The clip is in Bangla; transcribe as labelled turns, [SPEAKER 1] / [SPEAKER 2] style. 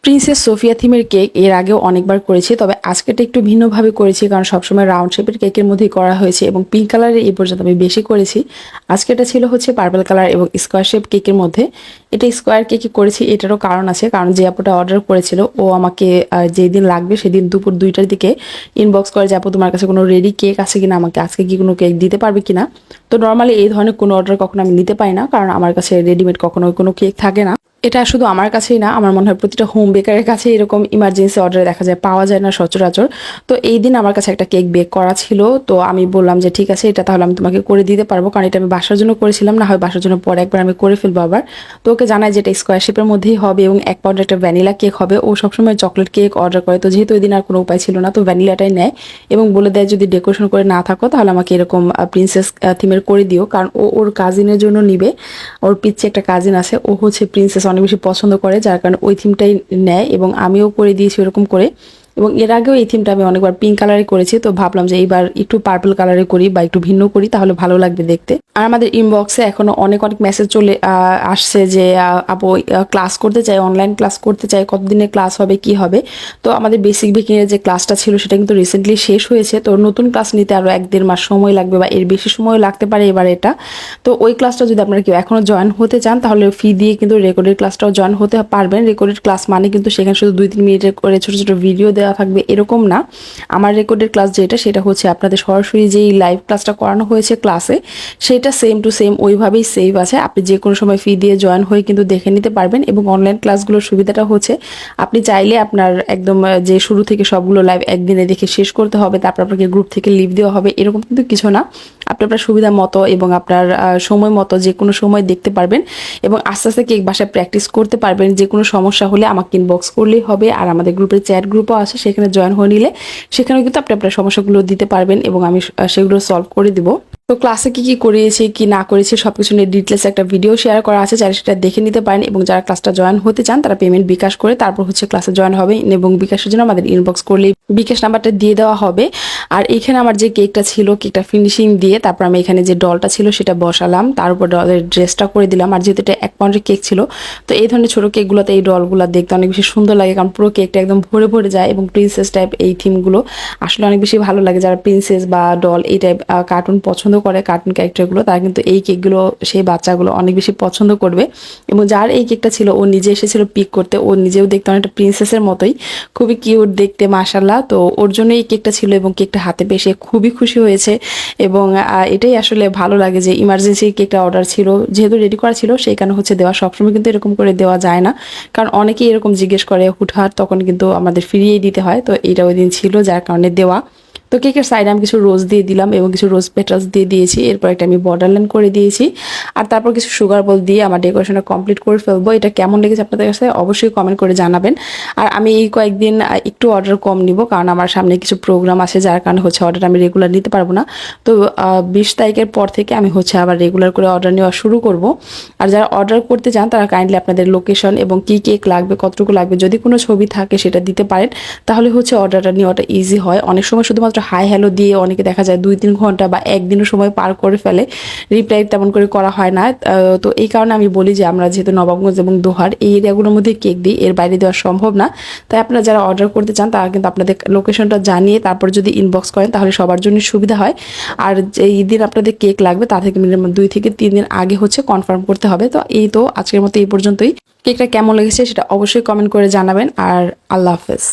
[SPEAKER 1] প্রিন্সেস সোফিয়া থিমের কেক এর আগেও অনেকবার করেছি, তবে আজকেটা একটু ভিন্নভাবে করেছি কারণ সবসময় রাউন্ড শেপের কেকের মধ্যেই করা হয়েছে এবং পিঙ্ক কালারের এই পর্যন্ত আমি বেশি করেছি। আজকেটা ছিল হচ্ছে পার্পল কালার এবং স্কোয়ার শেপ কেকের মধ্যে। এটা স্কোয়ার কেকে করেছি, এটারও কারণ আছে, কারণ যে আপুটা অর্ডার করেছিল ও আমাকে যেই দিন লাগবে সেদিন দুপুর 2টার দিকে ইনবক্স করে যে আপু তোমার কাছে কোনো রেডি কেক আছে কিনা, আমাকে আজকে কি কোনো কেক দিতে পারবে কিনা। তো নর্মালি এই ধরনের কোনো অর্ডার কখনো আমি নিতে পারি না, কারণ আমার কাছে রেডিমেড কখনো কোনো কেক থাকে না। এটা শুধু আমার কাছেই না, আমার মনে হয় প্রতিটা হোম বেকারের কাছে এরকম ইমার্জেন্সি অর্ডারে দেখা যায়, পাওয়া যায় না সচরাচর। তো এই দিন আমার কাছে একটা কেক বেক করা ছিল, তো আমি বললাম যে ঠিক আছে এটা তাহলে আমি তোমাকে করে দিতে পারবো, কারণ এটা আমি বাসার জন্য করেছিলাম, না হয় বাসার জন্য পরে একবার আমি করে ফেলবো আবার। তো ওকে জানাই যে এটা স্কোয়ার শেপের মধ্যেই হবে এবং 1 পাউন্ড একটা ভ্যানিলা কেক হবে। ও সবসময় চকলেট কেক অর্ডার করে, তো যেহেতু ওই দিন আর কোনো উপায় ছিল না তো ভ্যানিলাটাই নেয় এবং বলে দেয় যদি ডেকোরেশন করে না থাকো তাহলে আমাকে এরকম প্রিন্সেস থিমের করে দিও, কারণ ও ওর কাজিনের জন্য নিবে। ওর পিচ্ছে একটা কাজিন আছে, ও হচ্ছে প্রিন্সেস অনেক বেশি পছন্দ করে, যার কারণে ওই থিমটাই নেয় এবং আমিও করে দিয়েছি ওরকম করে। এবং এর আগেও এই থিমটা আমি অনেকবার পিঙ্ক কালারে করেছি, তো ভাবলাম যে এইবার একটু পার্পল কালারে করি বা একটু ভিন্ন করি, তাহলে ভালো লাগবে দেখতে। আর আমাদের ইনবক্সে এখনো অনেক অনেক মেসেজ চলে আসছে যে আপু ক্লাস করতে চাই, অনলাইন ক্লাস করতে চাই, কতদিনে ক্লাস হবে কি হবে। তো আমাদের বেসিক বেকিংয়ের যে ক্লাসটা ছিল সেটা কিন্তু রিসেন্টলি শেষ হয়েছে, তো নতুন ক্লাস নিতে আরও 1-1.5 মাস সময় লাগবে বা এর বেশি সময় লাগতে পারে এবার এটা। তো ওই ক্লাসটা যদি আপনারা কেউ এখনও জয়েন হতে চান তাহলে ফি দিয়ে কিন্তু রেকর্ডেড ক্লাসটাও জয়েন হতে পারবেন। রেকর্ডেড ক্লাস মানে কিন্তু সেখানে শুধু 2-3 মিনিটের করে ছোটো ছোটো ভিডিও দেওয়া থাকবে এরকম না। আমার রেকর্ডেড ক্লাস যেটা সেটা হচ্ছে আপনাদের সরাসরি যেই লাইভ ক্লাসটা করানো হয়েছে ক্লাসে সেটা সেম টু সেম ওইভাবেই সেভ আছে। আপনি যে কোনো সময় ফি দিয়ে জয়েন হয়ে কিন্তু দেখে নিতে পারবেন। এবং অনলাইন ক্লাসগুলোর সুবিধাটা হচ্ছে আপনি চাইলে আপনার একদম যে শুরু থেকে সবগুলো লাইভ একদিনে দেখে শেষ করতে হবে, তারপর আপনাকে গ্রুপ থেকে লিভ দেওয়া হবে, এরকম কিন্তু কিছু না। আপনি আপনার সুবিধা মতো এবং আপনার সময় মতো যে কোনো সময় দেখতে পারবেন এবং আস্তে আস্তে কেক বাসায় প্র্যাকটিস করতে পারবেন। যে কোনো সমস্যা হলে আমাকে ইনবক্স করলেই হবে। আর আমাদের গ্রুপের চ্যাট গ্রুপও আছে, সেখানে জয়েন হয়ে নিলে সেখানেও কিন্তু আপনি আপনার সমস্যাগুলো দিতে পারবেন এবং আমি সেগুলো সলভ করে দিব। তো ক্লাসে কি কি করিয়েছি কি না করেছি সবকিছু নিয়ে ডিটেলস একটা ভিডিও শেয়ার করা আছে, চাইলে সেটা দেখে নিতে পারেন। এবং যারা ক্লাসটা জয়েন হতে চান তারা পেমেন্ট বিকাশ করে তারপর হচ্ছে ক্লাসে জয়েন হবে এবং বিকাশের জন্য আমাদের ইনবক্স করলে বিকাশ নাম্বারটা দিয়ে দেওয়া হবে। আর এখানে আমার যে কেকটা ছিল, কেকটা ফিনিশিং দিয়ে তারপর আমি এখানে যে ডলটা ছিল সেটা বসালাম, তার উপর ডলের ড্রেসটা করে দিলাম। আর যেহেতু এটা 1 পাউন্ডের কেক ছিল, তো এই ধরনের ছোটো কেকগুলোতে এই ডলগুলো দেখতে অনেক বেশি সুন্দর লাগে, কারণ পুরো কেকটা একদম ভরে ভরে যায়। এবং প্রিন্সেস টাইপ এই থিমগুলো আসলে অনেক বেশি ভালো লাগে। যারা প্রিন্সেস বা ডল এই টাইপ কার্টুন পছন্দ করে, কার্টুন ক্যারেক্টারগুলো, তারা কিন্তু এই কেকগুলো সেই বাচ্চাগুলো অনেক বেশি পছন্দ করবে। এবং যার এই কেকটা ছিল ও নিজে এসেছিল পিক করতে, ও নিজেও দেখতে অনেকটা প্রিন্সেসের মতোই, খুবই কিউট দেখতে মাশাল্লাহ। তো ওর জন্য এই কেকটা ছিল এবং কেকটা হাতে পেয়ে সে খুবই খুশি হয়েছে। এবং এটাই আসলে ভালো লাগে যে ইমার্জেন্সি কেকটা অর্ডার ছিল, যেহেতু রেডি করা ছিল সেই কারণে হচ্ছে দেওয়া। সবসময় কিন্তু এরকম করে দেওয়া যায় না, কারণ অনেকেই এরকম জিজ্ঞেস করে হুটহাট, তখন কিন্তু আমাদের ফিরিয়েই দিতে হয়। তো এটা ওই দিন ছিল যার কারণে দেওয়া। তো কেকের সাইডে আমি কিছু রোজ দিয়ে দিলাম এবং কিছু রোজ পেটালস দিয়ে দিয়েছি। এরপর একটা আমি বর্ডার লাইন করে দিয়েছি আর তারপর কিছু সুগার বল দিয়ে আমার ডেকোরেশনটা কমপ্লিট করে ফেলবো। এটা কেমন লেগেছে আপনাদের কাছে অবশ্যই কমেন্ট করে জানাবেন। আর আমি এই কয়েকদিন একটু অর্ডার কম নিব, কারণ আমার সামনে কিছু প্রোগ্রাম আছে, যার কারণে হচ্ছে অর্ডার আমি রেগুলার নিতে পারবো না। তো 20 তারিখের পর থেকে আমি হচ্ছে আবার রেগুলার করে অর্ডার নেওয়া শুরু করব। আর যারা অর্ডার করতে চান তারা কাইন্ডলি আপনাদের লোকেশন এবং কি কেক লাগবে, কতটুকু লাগবে, যদি কোনো ছবি থাকে সেটা দিতে পারেন, তাহলে হচ্ছে অর্ডারটা নেওয়াটা ইজি হয়। অনেক সময় শুধুমাত্র হাই হ্যালো দিয়ে অনেকে দেখা যায় 2-3 ঘন্টা বা একদিনও সময় পার করে ফেলে, রিপ্লাই তেমন করে করা হয় না। তো এই কারণে আমি বলি যে আমরা যেহেতু নবাবগঞ্জ এবং দোহার এই এরিয়াগুলোর মধ্যে কেক দিই, এর বাইরে দেওয়া সম্ভব না। তাই আপনারা যারা অর্ডার করতে চান তারা কিন্তু আপনাদের লোকেশনটা জানিয়ে তারপর যদি ইনবক্স করেন তাহলে সবার জন্য সুবিধা হয়। আর এই দিন আপনাদের কেক লাগবে তা থেকে মিনিমাম 2 থেকে 3 দিন আগে হচ্ছে কনফার্ম করতে হবে। তো এই তো আজকের মতো এই পর্যন্তই। কেকটা কেমন লেগেছে সেটা অবশ্যই কমেন্ট করে জানাবেন। আর আল্লাহ হাফেজ।